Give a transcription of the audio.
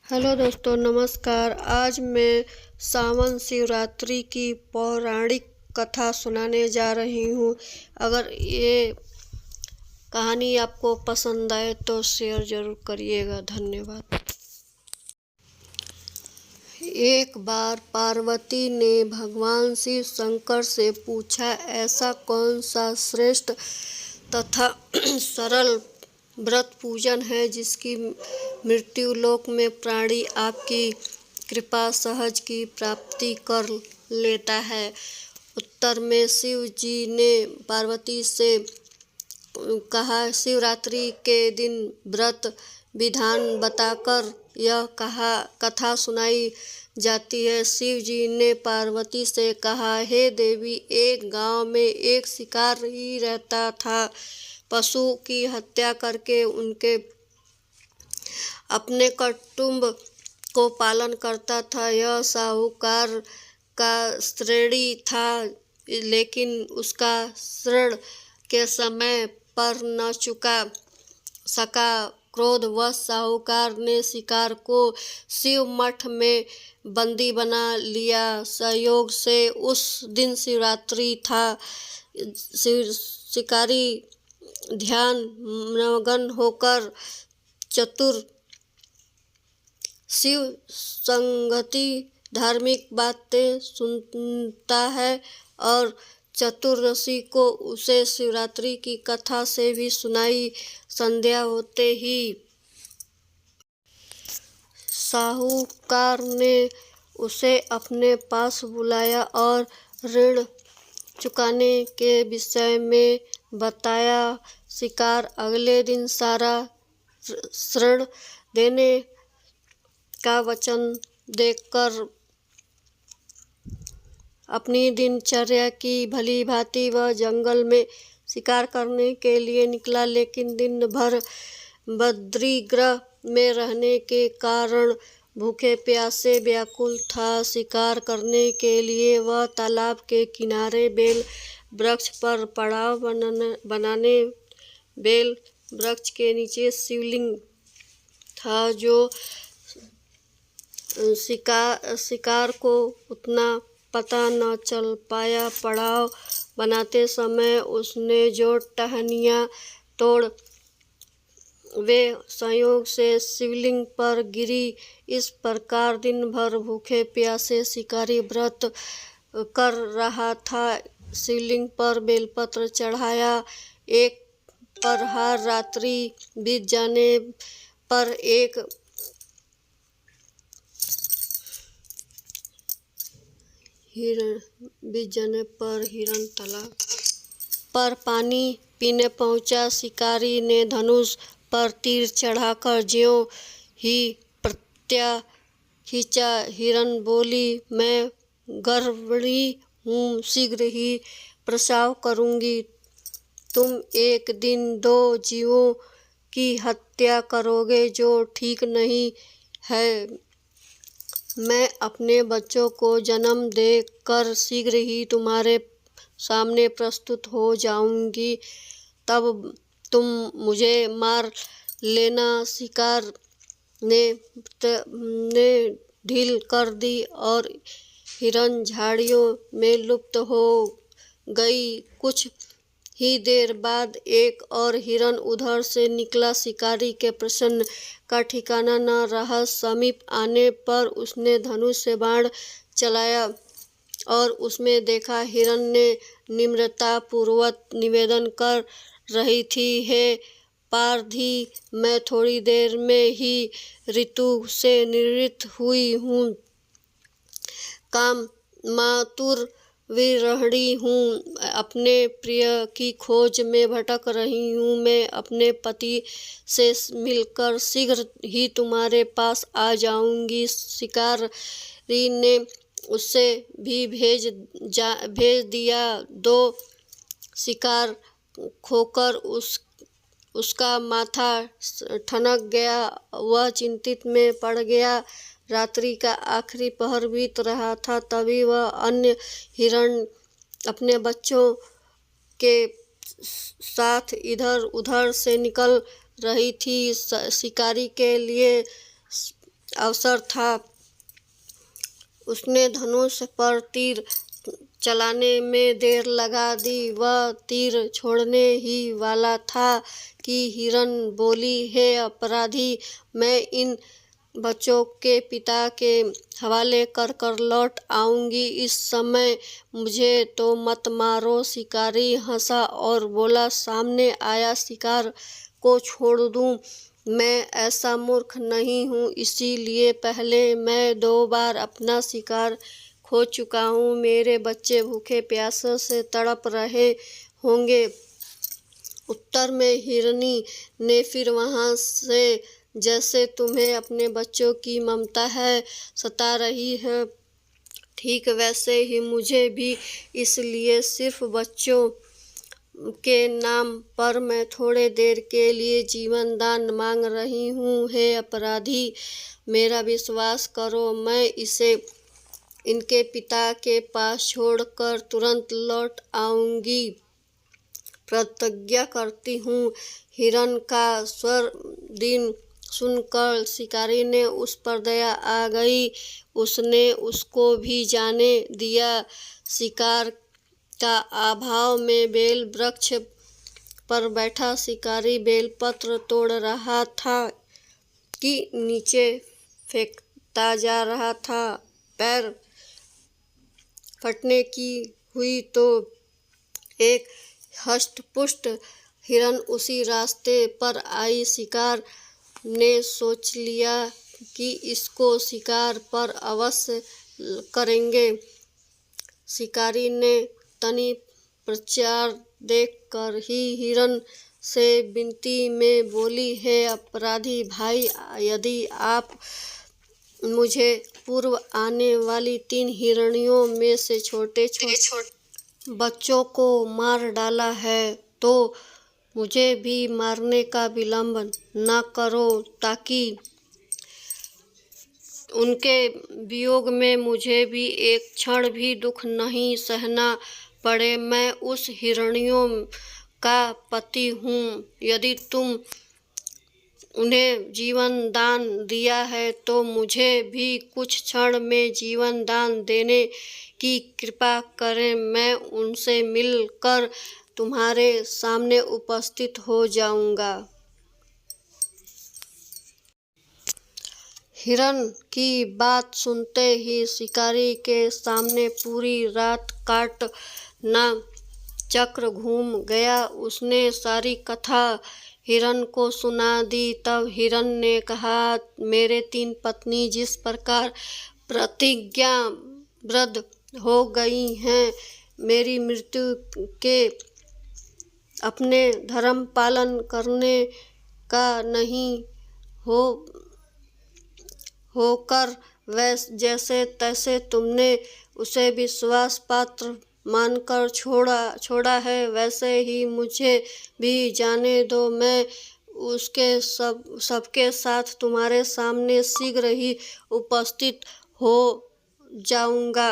Hello दोस्तों, नमस्कार। आज मैं सावन शिवरात्रि की पौराणिक कथा सुनाने जा रही हूँ। अगर ये कहानी आपको पसंद आए तो शेयर ज़रूर करिएगा। धन्यवाद। एक बार पार्वती ने भगवान शिव शंकर से पूछा, ऐसा कौन सा श्रेष्ठ तथा सरल व्रत पूजन है जिसकी मृत्यु लोक में प्राणी आपकी कृपा सहज की प्राप्ति कर लेता है। उत्तर में शिव जी ने पार्वती से कहा, शिवरात्रि के दिन व्रत विधान बताकर यह कथा सुनाई जाती है। शिव जी ने पार्वती से कहा, हे देवी, एक गांव में एक शिकारी रहता था। पशु की हत्या करके उनके अपने कुटुंब को पालन करता था। यह साहूकार का श्रेणी था, लेकिन उसका ऋण के समय पर न चुका सका। क्रोधवश साहूकार ने शिकार को शिव मठ में बंदी बना लिया। संयोग से उस दिन शिवरात्रि था। शिकारी ध्यान मग्न होकर चतुर शिव संगति धार्मिक बातें सुनता है और चतुर्दशी को उसे शिवरात्रि की कथा से भी सुनाई। संध्या होते ही साहूकार ने उसे अपने पास बुलाया और ऋण चुकाने के विषय में बताया। शिकार अगले दिन सारा ऋण देने का वचन देकर अपनी दिनचर्या की भली भांति वह जंगल में शिकार करने के लिए निकला, लेकिन दिन भर बद्रीगृह में रहने के कारण भूखे प्यासे व्याकुल था। शिकार करने के लिए वह तालाब के किनारे बेल वृक्ष पर पड़ाव बनाने बेल वृक्ष के नीचे शिवलिंग था, जो शिकार को उतना पता न चल पाया। पड़ाव बनाते समय उसने जो टहनियाँ तोड़ वे संयोग से शिवलिंग पर गिरी। इस प्रकार दिन भर भूखे प्यासे शिकारी व्रत कर रहा था। शिवलिंग पर बेलपत्र चढ़ाया। एक प्रहर रात्रि बीत जाने पर हिरण तालाब पर पानी पीने पहुंचा। शिकारी ने धनुष पर तीर चढ़ाकर ज्यों ही प्रत्या खींचा। हिरण बोली, मैं गर्भिणी हूँ, शीघ्र ही प्रसव करूँगी। तुम एक दिन 2 जीवों की हत्या करोगे, जो ठीक नहीं है। मैं अपने बच्चों को जन्म दे कर शीघ्र ही तुम्हारे सामने प्रस्तुत हो जाऊंगी, तब तुम मुझे मार लेना। शिकार ने ढील कर दी और हिरण झाड़ियों में लुप्त हो गई। कुछ ही देर बाद एक और हिरण उधर से निकला। शिकारी के प्रसन्न का ठिकाना न रहा। समीप आने पर उसने धनुष से बाण चलाया और उसमें देखा, हिरण ने निम्रता पूर्वक निवेदन कर रही थी, हे पारधी, मैं थोड़ी देर में ही ऋतु से निवृत्त हुई हूँ। काम मातुर विरहिणी हूँ, अपने प्रिय की खोज में भटक रही हूँ। मैं अपने पति से मिलकर शीघ्र ही तुम्हारे पास आ जाऊंगी। शिकारी ने उसे भी भेज दिया। 2 शिकार खोकर उसका माथा ठनक गया। वह चिंतित में पड़ गया। रात्रि का आखिरी पहर बीत रहा था। तभी वह अन्य हिरण अपने बच्चों के साथ इधर उधर से निकल रही थी। शिकारी के लिए अवसर था। उसने धनुष पर तीर चलाने में देर लगा दी। वह तीर छोड़ने ही वाला था कि हिरन बोली, हे अपराधी, मैं इन बच्चों के पिता के हवाले कर लौट आऊंगी। इस समय मुझे तो मत मारो। शिकारी हंसा और बोला, सामने आया शिकार को छोड़ दूं? मैं ऐसा मूर्ख नहीं हूँ, इसीलिए पहले मैं 2 बार अपना शिकार खो चुका हूँ। मेरे बच्चे भूखे प्यासे से तड़प रहे होंगे। उत्तर में हिरनी ने फिर वहाँ से, जैसे तुम्हें अपने बच्चों की ममता है सता रही है, ठीक वैसे ही मुझे भी, इसलिए सिर्फ बच्चों के नाम पर मैं थोड़े देर के लिए जीवन दान मांग रही हूँ। हे अपराधी, मेरा विश्वास करो, मैं इसे इनके पिता के पास छोड़कर तुरंत लौट आऊंगी। प्रतिज्ञा करती हूँ। हिरन का स्वर दीन सुनकर शिकारी ने उस पर दया आ गई। उसने उसको भी जाने दिया। शिकार का अभाव में बेल वृक्ष पर बैठा शिकारी बेलपत्र तोड़ रहा था कि नीचे फेंकता जा रहा था। पैर फटने की हुई तो एक हष्टपुष्ट हिरन उसी रास्ते पर आई। शिकार ने सोच लिया कि इसको शिकार पर अवश्य करेंगे। शिकारी ने तनी प्रचार देखकर ही हिरन से विनती में बोली, हे अपराधी भाई, यदि आप मुझे पूर्व आने वाली 3 हिरणियों में से छोटे बच्चों को मार डाला है तो मुझे भी मारने का विलंब न करो, ताकि उनके वियोग में मुझे भी एक क्षण भी दुख नहीं सहना पड़े। मैं उस हिरणियों का पति हूँ। यदि तुम उन्हें जीवन दान दिया है तो मुझे भी कुछ क्षण में जीवन दान देने की कृपा करें। मैं उनसे मिलकर तुम्हारे सामने उपस्थित हो जाऊंगा। हिरन की बात सुनते ही शिकारी के सामने पूरी रात काटना चक्र घूम गया। उसने सारी कथा हिरन को सुना दी। तब हिरन ने कहा, मेरे 3 पत्नी जिस प्रकार प्रतिज्ञाबद्ध हो गई हैं, मेरी मृत्यु के अपने धर्म पालन करने का नहीं होकर जैसे तैसे तुमने उसे विश्वास पात्र मानकर छोड़ा है, वैसे ही मुझे भी जाने दो। मैं उसके सबके साथ तुम्हारे सामने शीघ्र ही उपस्थित हो जाऊंगा।